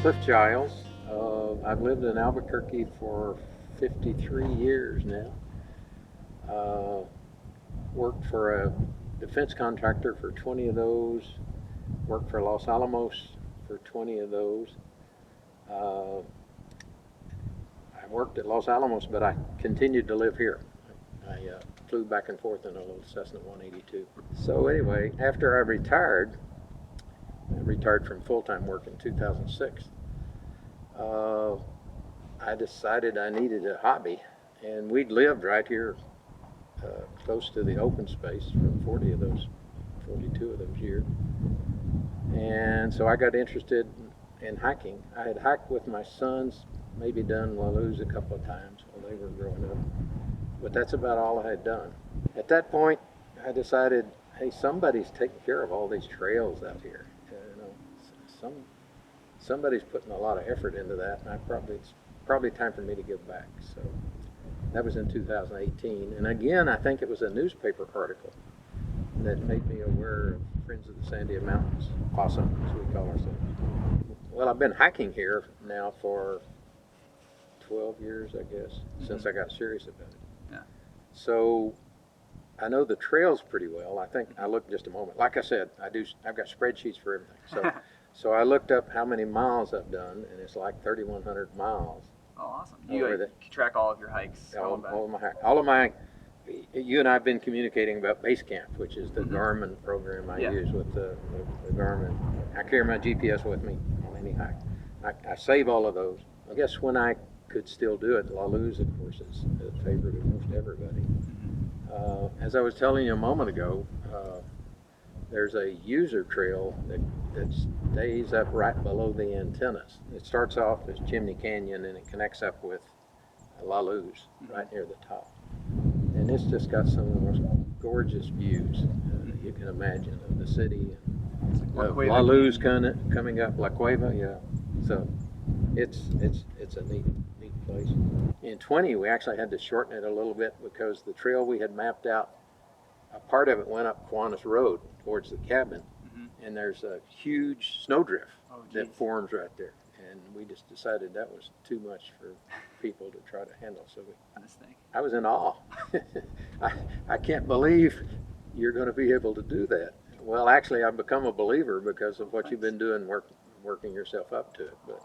Cliff Giles. I've lived in Albuquerque for 53 years now. Uh, Worked for a defense contractor for 20 of those. Worked for Los Alamos for 20 of those. Uh, I worked at Los Alamos, but I continued to live here. I flew back and forth in a little Cessna 182. So anyway, after I retired from full-time work in 2006. Uh, I decided I needed a hobby, and we'd lived right here, close to the open space for 42 of those years. And so I got interested in hiking. I had hiked with my sons, maybe done La Luz a couple of times while they were growing up, but that's about all I had done. At that point, I decided, hey, somebody's taking care of all these trails out here. Some somebody's putting a lot of effort into that, and it's probably time for me to give back. So that was in 2018, and again, I think it was a newspaper article that made me aware of Friends of the Sandia Mountains, FOSSA, as we call ourselves. Well, I've been hiking here now for 12 years, I guess, since I got serious about it. Yeah. So I know the trails pretty well. I think I looked just a moment. Like I said, I've got spreadsheets for everything. So I looked up how many miles I've done, and it's like 3,100 miles. Oh, awesome. You track all of your hikes. All of my. You and I have been communicating about Base Camp, which is the Garmin program I use with the Garmin. I carry my GPS with me on any hike. I save all of those. I guess when I could still do it, La Luz, of course, is a favorite of most everybody. As I was telling you a moment ago, there's a user trail that stays up right below the antennas. It starts off as Chimney Canyon and it connects up with La Luz right near the top. And it's just got some of the most gorgeous views you can imagine of the city. La Luz coming up, La Cueva, yeah. So it's a neat place. In 20, we actually had to shorten it a little bit because the trail we had mapped out, a part of it went up Kiwanis Road towards the cabin, and there's a huge snowdrift that forms right there. And we just decided that was too much for people to try to handle. So I was in awe. I can't believe you're going to be able to do that. Well, actually, I've become a believer because of what you've been doing, working yourself up to it. But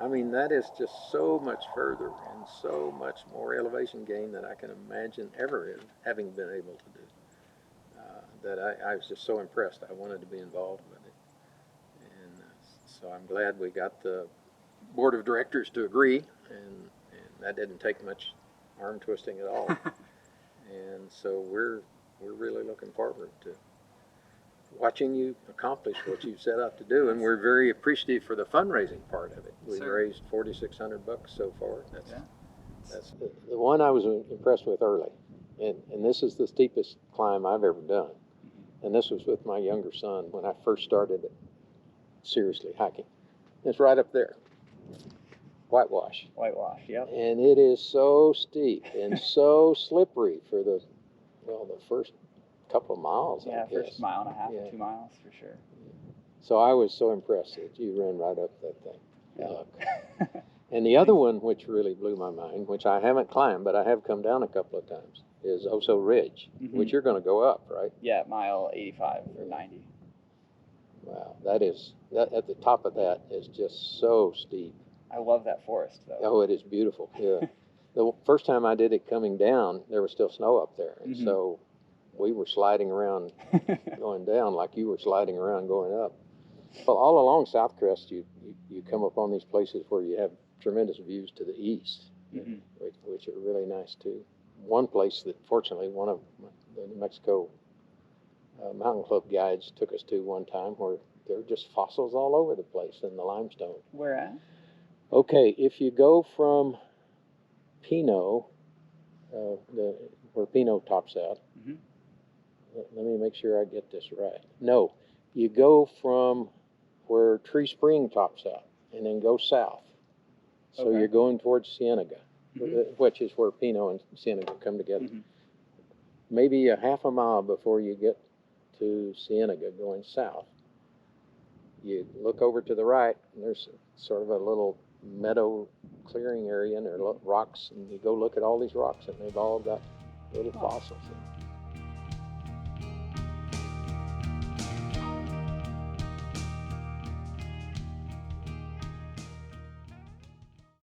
I mean, that is just so much further and so much more elevation gain than I can imagine ever having been able to do. That I was just so impressed. I wanted to be involved with it. And so I'm glad we got the board of directors to agree, and that didn't take much arm twisting at all. And so we're really looking forward to watching you accomplish what you've set out to do, and we're very appreciative for the fundraising part of it. We've raised $4,600 so far. That's the one I was impressed with early, and this is the steepest climb I've ever done. And this was with my younger son when I first started seriously hiking. It's right up there. Whitewash, yep. And it is so steep and so slippery for the first couple of miles. Yeah, first mile and a half or 2 miles for sure. So I was so impressed that you ran right up that thing. Yeah. And the other one, which really blew my mind, which I haven't climbed, but I have come down a couple of times, is Oso Ridge, which you're going to go up, right? Yeah, mile 85 or 90. Wow, that at the top of that is just so steep. I love that forest, though. Oh, it is beautiful. Yeah. The first time I did it coming down, there was still snow up there, and so we were sliding around, going down like you were sliding around going up. Well, all along South Crest, you come upon these places where you have tremendous views to the east, which are really nice too. One place that fortunately one of the New Mexico Mountain Club guides took us to one time where there were just fossils all over the place in the limestone. Where at? Okay, if you go from Pino, where Pino tops out, let me make sure I get this right. No, you go from where Tree Spring tops out and then go south. So you're going towards Cienega, which is where Pino and Cienega come together. Maybe a half a mile before you get to Cienega going south, you look over to the right, and there's sort of a little meadow clearing area, and there are rocks, and you go look at all these rocks, and they've all got little fossils in them.